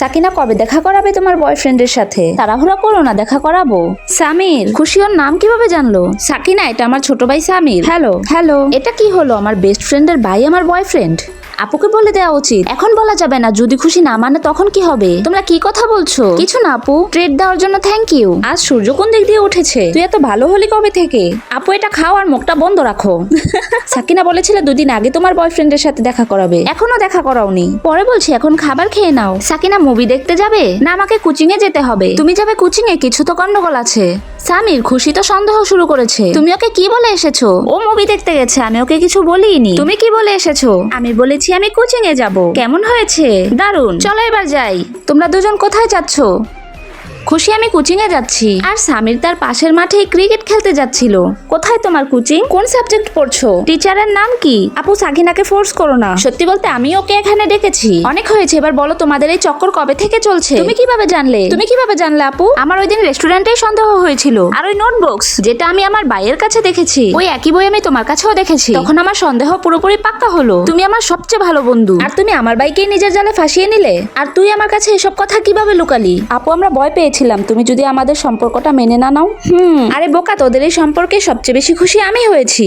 সাকিনা কবে দেখা করাবে তোমার বয়ফ্রেন্ডের সাথে? তাড়াহুড়া করো না, দেখা করাবো। সামির, খুশি ওর নাম কিভাবে জানলো? সাকিনা, এটা আমার ছোট ভাই সামির। হ্যালো হ্যালো, এটা কি হলো? আমার বেস্ট ফ্রেন্ডের ভাই আমার বয়ফ্রেন্ড। আপুকে বলে দেওয়া উচিত, এখন বলা যাবে না। যদি খুশি না মানে তখন কি হবে? তোমরা কি কথা বলছো? কিছু না আপু, ট্রিট দেওয়ার জন্য থ্যাংক ইউ। আজ সূর্য কোন দিক দিয়ে উঠেছে? তুই এত ভালো হলি কবে থেকে? আপু এটা খাও আর মুখটা বন্ধ রাখো। সাকিনা বলেছিল দুদিন আগে তোমার বয়ফ্রেন্ডের সাথে দেখা করাবে, এখনো দেখা করাওনি। পরে বলছি এখন খাবার খেয়ে নাও। সাকিনা, মুভি দেখতে যাবে না আমাকে কোচিং এ যেতে হবে? তুমি যাবে কোচিং এ? কিছু তো গন্ডগোল আছে। সামির, খুশি তো সন্দেহ শুরু করেছে। তুমি ওকে কি বলে এসেছো? ও মুভি দেখতে গেছে, আমি ওকে কিছু বলিনি। তুমি কি বলে এসেছো? আমি বলেছি আমি কোচিং এ যাব। কেমন হয়েছে? দারুণ, চলো এবার যাই। তোমরা দুজন কোথায় যাচ্ছ? খুশি, আমি কোচিং এ যাচ্ছি। আর সামির তার পাশের মাঠে ক্রিকেট খেলতে যাচ্ছিল। কোথায় তোমার কোচিং? কোন সাবজেক্ট পড়ছো? টিচারের নাম কি? আপু সাকিনাকে ফোর্স করো না। সত্যি বলতে আমি ওকে এখানে ডেকেছি। অনেক হয়েছে, এবার বলো তোমাদের এই চক্কর কবে থেকে চলছে? তুমি কিভাবে জানলে? আপু? আমার ওই দিন রেস্টুরেন্টেই সন্দেহ হয়েছিল। আর ওই নোটবুকস যেটা আমি আমার ভাইয়ের কাছে দেখেছি, ওই একই বই আমি তোমার কাছেও দেখেছি। তখন আমার সন্দেহ পুরোপুরি পাক্কা হলো। তুমি আমার সবচেয়ে ভালো বন্ধু, আর তুমি আমার ভাইকেই নিজের জালে ফাঁসিয়ে নিলে। আর তুই আমার কাছে এসব কথা কিভাবে লুকালি? আপু আমরা ভয় পেয়েছিলাম তুমি যদি আমাদের সম্পর্কটা মেনে না নাও। আরে বোকা, তোদের এই সম্পর্কে সবচেয়ে বেশি খুশি আমি হয়েছি।